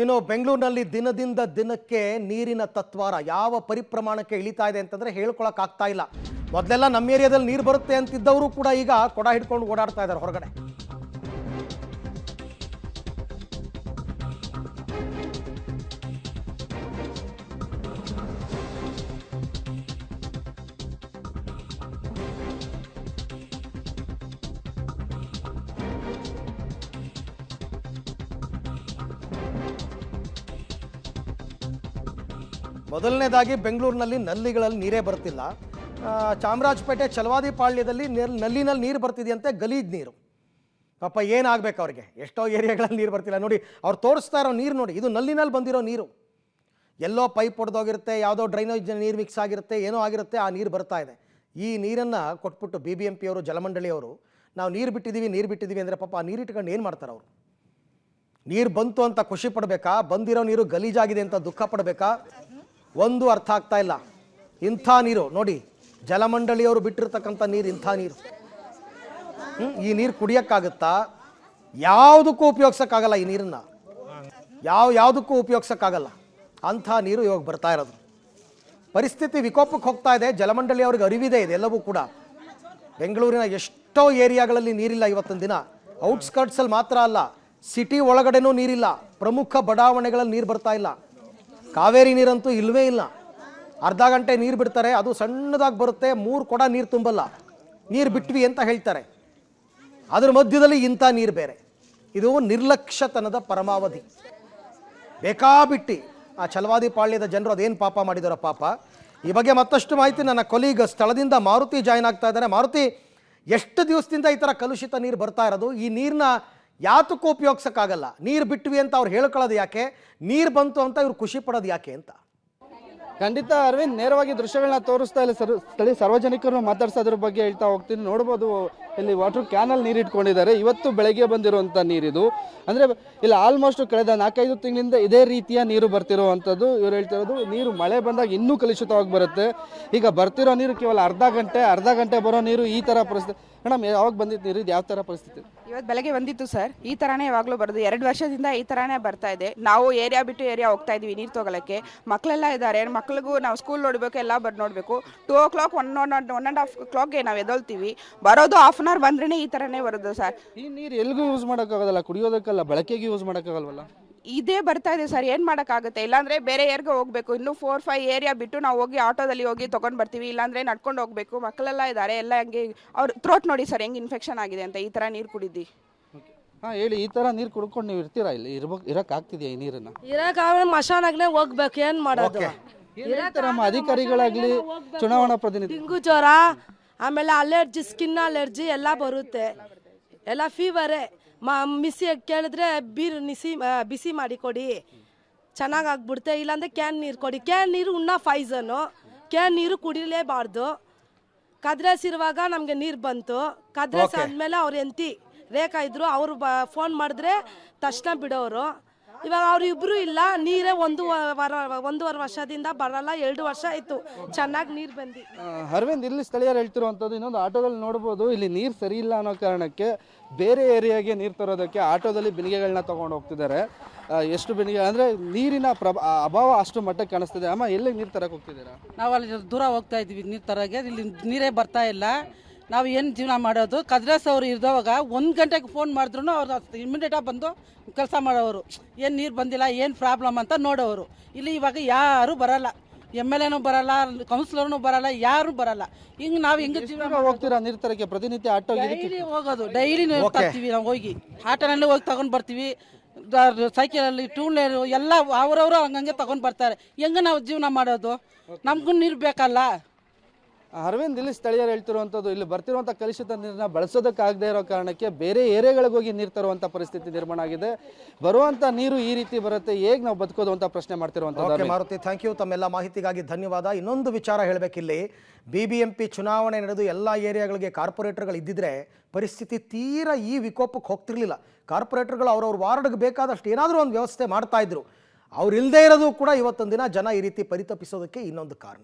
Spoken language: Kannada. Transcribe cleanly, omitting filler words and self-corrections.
ಇನ್ನು ಬೆಂಗಳೂರಿನಲ್ಲಿ ದಿನದಿಂದ ದಿನಕ್ಕೆ ನೀರಿನ ತತ್ವಾರ ಯಾವ ಪರಿಪ್ರಮಾಣಕ್ಕೆ ಇಳಿತಾ ಇದೆ ಅಂತಂದ್ರೆ ಹೇಳ್ಕೊಳಕ್ ಆಗ್ತಾ ಇಲ್ಲ. ಮೊದಲೆಲ್ಲ ನಮ್ಮ ಏರಿಯಾದಲ್ಲಿ ನೀರು ಬರುತ್ತೆ ಅಂತಿದ್ದವರು ಕೂಡ ಈಗ ಕೊಡ ಹಿಡ್ಕೊಂಡು ಓಡಾಡ್ತಾ ಇದ್ದಾರೆ ಹೊರಗಡೆ. ಮೊದಲನೇದಾಗಿ ಬೆಂಗಳೂರಿನಲ್ಲಿ ನಲ್ಲಿಗಳಲ್ಲಿ ನೀರೇ ಬರ್ತಿಲ್ಲ. ಚಾಮರಾಜಪೇಟೆ ಚಲವಾದಿ ಪಾಳ್ಯದಲ್ಲಿ ನಲ್ಲಿನಲ್ಲಿ ನೀರು ಬರ್ತಿದೆಯಂತೆ, ಗಲೀಜ್ ನೀರು. ಪಾಪ ಏನಾಗಬೇಕು ಅವ್ರಿಗೆ, ಎಷ್ಟೋ ಏರಿಯಾಗಳಲ್ಲಿ ನೀರು ಬರ್ತಿಲ್ಲ. ನೋಡಿ ಅವ್ರು ತೋರಿಸ್ತಾ ಇರೋ ನೀರು ನೋಡಿ, ಇದು ನಲ್ಲಿನಲ್ಲಿ ಬಂದಿರೋ ನೀರು. ಎಲ್ಲೋ ಪೈಪ್ ಹೊಡೆದೋಗಿರುತ್ತೆ, ಯಾವುದೋ ಡ್ರೈನೇಜ್ ನೀರು ಮಿಕ್ಸ್ ಆಗಿರುತ್ತೆ, ಏನೋ ಆಗಿರುತ್ತೆ, ಆ ನೀರು ಬರ್ತಾ ಇದೆ. ಈ ನೀರನ್ನು ಕೊಟ್ಬಿಟ್ಟು BBMP ಅವರು, ಜಲಮಂಡಳಿಯವರು ನಾವು ನೀರು ಬಿಟ್ಟಿದ್ದೀವಿ ಅಂದರೆ ಪಾಪ ಆ ನೀರು ಇಟ್ಕೊಂಡು ಏನು ಮಾಡ್ತಾರೆ ಅವರು? ನೀರು ಬಂತು ಅಂತ ಖುಷಿ ಪಡಬೇಕಾ, ಬಂದಿರೋ ನೀರು ಗಲೀಜಾಗಿದೆ ಅಂತ ದುಃಖ ಪಡಬೇಕಾ? ಒಂದು ಅರ್ಥ ಆಗ್ತಾ ಇಲ್ಲ. ಇಂಥ ನೀರು ನೋಡಿ, ಜಲಮಂಡಳಿಯವರು ಬಿಟ್ಟಿರ್ತಕ್ಕಂಥ ನೀರು, ಇಂಥ ನೀರು. ಈ ನೀರು ಕುಡಿಯೋಕ್ಕಾಗುತ್ತಾ? ಯಾವುದಕ್ಕೂ ಉಪಯೋಗಿಸೋಕ್ಕಾಗಲ್ಲ. ಈ ನೀರನ್ನು ಯಾವುದಕ್ಕೂ ಉಪಯೋಗಿಸೋಕ್ಕಾಗಲ್ಲ. ಅಂಥ ನೀರು ಇವಾಗ ಬರ್ತಾ ಇರೋದು. ಪರಿಸ್ಥಿತಿ ವಿಕೋಪಕ್ಕೆ ಹೋಗ್ತಾ ಇದೆ. ಜಲಮಂಡಳಿಯವ್ರಿಗೆ ಅರಿವಿದೆ ಇದೆ ಎಲ್ಲವೂ ಕೂಡ. ಬೆಂಗಳೂರಿನ ಎಷ್ಟೋ ಏರಿಯಾಗಳಲ್ಲಿ ನೀರಿಲ್ಲ ಇವತ್ತಿನ ದಿನ. ಔಟ್ಸ್ಕರ್ಟ್ಸಲ್ಲಿ ಮಾತ್ರ ಅಲ್ಲ, ಸಿಟಿ ಒಳಗಡೆನೂ ನೀರಿಲ್ಲ. ಪ್ರಮುಖ ಬಡಾವಣೆಗಳಲ್ಲಿ ನೀರು ಬರ್ತಾ ಇಲ್ಲ. ಕಾವೇರಿ ನೀರಂತೂ ಇಲ್ಲವೇ ಇಲ್ಲ. ಅರ್ಧ ಗಂಟೆ ನೀರು ಬಿಡ್ತಾರೆ, ಅದು ಸಣ್ಣದಾಗಿ ಬರುತ್ತೆ, 3 ಕೊಡ ನೀರು ತುಂಬಲ್ಲ. ನೀರು ಬಿಟ್ವಿ ಅಂತ ಹೇಳ್ತಾರೆ. ಅದ್ರ ಮಧ್ಯದಲ್ಲಿ ಇಂಥ ನೀರು ಬೇರೆ. ಇದು ನಿರ್ಲಕ್ಷ್ಯತನದ ಪರಮಾವಧಿ. ಬೇಕಾಬಿಟ್ಟು ಆ ಚಲವಾದಿ ಪಾಳ್ಯದ ಜನರು ಅದೇನು ಪಾಪ ಮಾಡಿದಾರೋ ಪಾಪ. ಈ ಬಗ್ಗೆ ಮತ್ತಷ್ಟು ಮಾಹಿತಿ ನನ್ನ ಕೊಲೀಗ್ ಸ್ಥಳದಿಂದ ಮಾರುತಿ ಜಾಯ್ನ್ ಆಗ್ತಾ ಇದ್ದಾರೆ. ಮಾರುತಿ, ಎಷ್ಟು ದಿವಸದಿಂದ ಈ ಥರ ಕಲುಷಿತ ನೀರು ಬರ್ತಾ ಇರೋದು? ಈ ನೀರನ್ನ ಯಾತಕ್ಕೂ ಉಪಯೋಗಿಸೋಕ್ಕಾಗಲ್ಲ. ನೀರು ಬಿಟ್ವಿ ಅಂತ ಅವ್ರು ಹೇಳ್ಕೊಳ್ಳೋದು ಯಾಕೆ? ನೀರು ಬಂತು ಅಂತ ಇವ್ರು ಖುಷಿ ಪಡೋದು ಯಾಕೆ ಅಂತ? ಖಂಡಿತ ಅರವಿಂದ್, ನೇರವಾಗಿ ದೃಶ್ಯಗಳನ್ನ ತೋರಿಸ್ತಾ ಇಲ್ಲ. ಸ್ಥಳೀಯ ಸಾರ್ವಜನಿಕರನ್ನು ಮಾತಾಡ್ಸೋದ್ರ ಬಗ್ಗೆ ಹೇಳ್ತಾ ಹೋಗ್ತೀನಿ. ನೋಡ್ಬೋದು, ಇಲ್ಲಿ ವಾಟರ್ ಕ್ಯಾನಲ್ಲಿ ನೀರು ಇಟ್ಕೊಂಡಿದ್ದಾರೆ. ಇವತ್ತು ಬೆಳಗ್ಗೆ ಬಂದಿರುವಂಥ ನೀರಿದು. ಅಂದರೆ ಇಲ್ಲಿ ಆಲ್ಮೋಸ್ಟ್ ಕಳೆದ 4-5 ತಿಂಗಳಿಂದ ಇದೇ ರೀತಿಯ ನೀರು ಬರ್ತಿರುವಂಥದ್ದು. ಇವ್ರು ಹೇಳ್ತಿರೋದು ನೀರು ಮಳೆ ಬಂದಾಗ ಇನ್ನೂ ಕಲುಷಿತವಾಗಿ ಬರುತ್ತೆ. ಈಗ ಬರ್ತಿರೋ ನೀರು ಕೇವಲ ಅರ್ಧ ಗಂಟೆ ಬರೋ ನೀರು ಈ ಥರ ಪರಿಸ್ಥಿತಿ. ಮೇಡಮ್, ಯಾವಾಗ ಬಂದಿತ್ತು ನೀರು? ಇದು ಯಾವ ಥರ ಪರಿಸ್ಥಿತಿ? ಇವತ್ತು ಬೆಳಗ್ಗೆ ಬಂದಿತ್ತು ಸರ್. ಈ ಥರನೇ ಯಾವಾಗಲೂ ಬರೋದು. 2 ವರ್ಷದಿಂದ ಈ ಥರನೇ ಬರ್ತಾ ಇದೆ. ನಾವು ಏರಿಯಾ ಬಿಟ್ಟು ಏರಿಯಾ ಹೋಗ್ತಾ ಇದೀವಿ ನೀರು ತೊಗೊಳಕ್ಕೆ. ಮಕ್ಕಳೆಲ್ಲ ಇದ್ದಾರೆ, ಮಕ್ಳಿಗೂ ನಾವು ಸ್ಕೂಲ್ ನೋಡಬೇಕು, ಎಲ್ಲ ನೋಡಬೇಕು. 2 o'clock 1.5 o'clockಗೆ ನಾವು ಎದೊಳ್ತೀವಿ. ಬರೋದು 1/2 hour ಬಂದ್ರೇ ಈ ಥರನೇ ಬರೋದು ಸರ್. ಈ ನೀರು ಎಲ್ಲಿಗೂ ಯೂಸ್ ಮಾಡೋಕ್ಕಾಗಲ್ಲ, ಕುಡಿಯೋದಕ್ಕಲ್ಲ, ಬಳಕೆಗೆ ಯೂಸ್ ಮಾಡೋಕ್ಕಾಗಲ್ವಲ್ಲ? ಇದೇ ಬರ್ತಾ ಇದೆ ಸರ್, ಏನು ಮಾಡೋಕ್ಕಾಗುತ್ತೆ? ಇಲ್ಲಾಂದರೆ ಬೇರೆ ಏರ್ಗೆ ಹೋಗಬೇಕು. ಇನ್ನೂ 4-5 ಏರಿಯಾ ಬಿಟ್ಟು ನಾವು ಹೋಗಿ ಆಟೋದಲ್ಲಿ ಹೋಗಿ ತೊಗೊಂಡು ಬರ್ತೀವಿ. ಇಲ್ಲಾಂದರೆ ನಡ್ಕೊಂಡು ಹೋಗಬೇಕು. ಮಕ್ಕಳೆಲ್ಲ ಇದ್ದಾರೆ, ಎಲ್ಲ ಹಂಗೆ ಅವ್ರ ಥ್ರೋಟ್ ನೋಡಿ ಸರ್ ಹೆಂಗೆ ಇನ್ಫೆಕ್ಷನ್ ಆಗಿದೆ ಅಂತ. ಈ ಥರ ನೀರು ಕುಡಿದು. ಹಾಂ, ಹೇಳಿ, ಈ ಥರ ನೀರು ಕುಡ್ಕೊಂಡು ನೀವು ಇರ್ತೀರಾ? ಇಲ್ಲಿ ಇರೋಕ್ಕಾಗ್ತಿದೆಯಾ ಈ ನೀರನ್ನು? ಇರೋಕ್ಕಾಗಲ್ಲ, ಮಶಾನಾಗ್ನೇ ಹೋಗ್ಬೇಕು, ಏನು ಮಾಡೋದು? ನಮ್ಮ ಅಧಿಕಾರಿಗಳಾಗಲಿ, ಚುನಾವಣಾ ಪ್ರತಿನಿಧಿ, ಡೆಂಗು ಜ್ವರ, ಆಮೇಲೆ ಅಲರ್ಜಿ, ಸ್ಕಿನ್ ಅಲರ್ಜಿ ಎಲ್ಲ ಬರುತ್ತೆ. ಎಲ್ಲ ಫೀವರೇ. ಮಿಸಿ ಕೇಳಿದ್ರೆ ಬಿಸಿ ಮಾಡಿ ಕೊಡಿ, ಚೆನ್ನಾಗಾಗ್ಬಿಡುತ್ತೆ. ಇಲ್ಲಾಂದರೆ ಕ್ಯಾನ್ ನೀರು ಕೊಡಿ. ಕ್ಯಾನ್ ನೀರು ಉಣ್ಣ ಫೈಸನು. ಕ್ಯಾನ್ ನೀರು ಕುಡಿಲೇಬಾರ್ದು. ಕದ್ರೇಸ್ ಇರುವಾಗ ನಮಗೆ ನೀರು ಬಂತು. ಕದ್ರೇಸ್ ಆದಮೇಲೆ ಅವ್ರು ಎಂತಿ ರೇಖಾ ಇದ್ರು, ಅವರು ಫೋನ್ ಮಾಡಿದ್ರೆ ತಕ್ಷಣ ಬಿಡೋರು. ಇವಾಗ ಅವ್ರು ಇಬ್ಬರು ಇಲ್ಲ. ನೀರೇ 1.5 ವರ್ಷದಿಂದ ಬರಲ್ಲ. 2 ವರ್ಷ ಆಯಿತು ಚೆನ್ನಾಗಿ ನೀರು ಬಂದು. ಅರವಿಂದ್, ಇಲ್ಲಿ ಸ್ಥಳೀಯರು ಹೇಳ್ತಿರುವಂಥದ್ದು, ಇನ್ನೊಂದು ಆಟೋದಲ್ಲಿ ನೋಡ್ಬೋದು, ಇಲ್ಲಿ ನೀರು ಸರಿ ಇಲ್ಲ ಅನ್ನೋ ಕಾರಣಕ್ಕೆ ಬೇರೆ ಏರಿಯಾಗೆ ನೀರು ತರೋದಕ್ಕೆ ಆಟೋದಲ್ಲಿ ಬಿನಿಗೆಗಳನ್ನ ತೊಗೊಂಡು ಹೋಗ್ತಿದ್ದಾರೆ. ಎಷ್ಟು ಬಿನಿಗೆ ಅಂದರೆ ನೀರಿನ ಅಭಾವ ಅಷ್ಟು ಮಟ್ಟಕ್ಕೆ ಕಾಣಿಸ್ತಿದೆ. ಅಮ್ಮ, ಎಲ್ಲಿಗೆ ನೀರು ತರಕ್ಕೆ ಹೋಗ್ತಿದ್ದೀರಾ? ನಾವು ಅಲ್ಲಿ ದೂರ ಹೋಗ್ತಾ ಇದ್ವಿ ನೀರು ತರೋಕ್ಕೆ. ಇಲ್ಲಿ ನೀರೇ ಬರ್ತಾ ಇಲ್ಲ. ನಾವು ಏನು ಜೀವನ ಮಾಡೋದು? ಕದ್ರಾಸ್ ಅವರು ಇರೋವಾಗ 1 ಗಂಟೆಗೆ ಫೋನ್ ಮಾಡಿದ್ರು ಅವ್ರು ಇಮಿಡಿಯೇಟಾಗಿ ಬಂದು ಕೆಲಸ ಮಾಡೋರು. ಏನು ನೀರು ಬಂದಿಲ್ಲ, ಏನು ಪ್ರಾಬ್ಲಮ್ ಅಂತ ನೋಡೋರು. ಇಲ್ಲಿ ಇವಾಗ ಯಾರೂ ಬರಲ್ಲ. MLA ಬರಲ್ಲ, ಕೌನ್ಸಿಲರ್ನು ಬರಲ್ಲ, ಯಾರು ಬರಲ್ಲ. ಹಿಂಗೆ ನಾವು ಹೆಂಗೆ ಜೀವನ ಹೋಗ್ತೀರಾ ನೀರು ತರಕ್ಕೆ? ಪ್ರತಿನಿತ್ಯ ಆಟೋ ಡೈಲಿ ಹೋಗೋದು, ಡೈಲಿ ತರ್ತೀವಿ. ನಾವು ಹೋಗಿ ಆಟೋನಲ್ಲಿ ಹೋಗಿ ತಗೊಂಡು ಬರ್ತೀವಿ. ಸೈಕಲಲ್ಲಿ, ಟೂ ವೀಲರು ಎಲ್ಲ ಅವರವರು ಹಂಗಂಗೆ ತಗೊಂಡು ಬರ್ತಾರೆ. ಹೆಂಗೆ ನಾವು ಜೀವನ ಮಾಡೋದು? ನಮಗೂ ನೀರು ಬೇಕಲ್ಲ. ಅರವಿಂದ್, ಇಲ್ಲಿ ಸ್ಥಳೀಯರು ಹೇಳ್ತಿರುವಂಥದ್ದು, ಇಲ್ಲಿ ಬರ್ತಿರುವಂಥ ಕಲುಷಿತ ನೀರನ್ನ ಬಳಸೋದಕ್ಕಾಗದೇ ಇರೋ ಕಾರಣಕ್ಕೆ ಬೇರೆ ಏರಿಯಾಗಳಿಗೆ ಹೋಗಿ ನೀರು ತರುವಂಥ ಪರಿಸ್ಥಿತಿ ನಿರ್ಮಾಣ ಆಗಿದೆ. ಬರುವಂಥ ನೀರು ಈ ರೀತಿ ಬರುತ್ತೆ, ಹೇಗೆ ನಾವು ಬದುಕೋದು ಅಂತ ಪ್ರಶ್ನೆ ಮಾಡ್ತಿರುವಂಥದ್ದು. Maruti, thank you. ತಮ್ಮೆಲ್ಲ ಮಾಹಿತಿಗಾಗಿ ಧನ್ಯವಾದ. ಇನ್ನೊಂದು ವಿಚಾರ ಹೇಳಬೇಕಿಲ್ಲಿ, BBMP ಚುನಾವಣೆ ನಡೆದು ಎಲ್ಲ ಏರಿಯಾಗಳಿಗೆ ಕಾರ್ಪೊರೇಟರ್ಗಳು ಇದ್ದಿದ್ರೆ ಪರಿಸ್ಥಿತಿ ತೀರಾ ಈ ವಿಕೋಪಕ್ಕೆ ಹೋಗ್ತಿರ್ಲಿಲ್ಲ. ಕಾರ್ಪೊರೇಟರ್ಗಳು ಅವ್ರವ್ರ ವಾರ್ಡ್ಗೆ ಬೇಕಾದಷ್ಟು ಏನಾದರೂ ಒಂದು ವ್ಯವಸ್ಥೆ ಮಾಡ್ತಾ ಇದ್ರು. ಅವ್ರು ಇಲ್ಲದೇ ಇರೋದು ಕೂಡ ಇವತ್ತೊಂದು ದಿನ ಜನ ಈ ರೀತಿ ಪರಿತಪಿಸೋದಕ್ಕೆ ಇನ್ನೊಂದು ಕಾರಣ.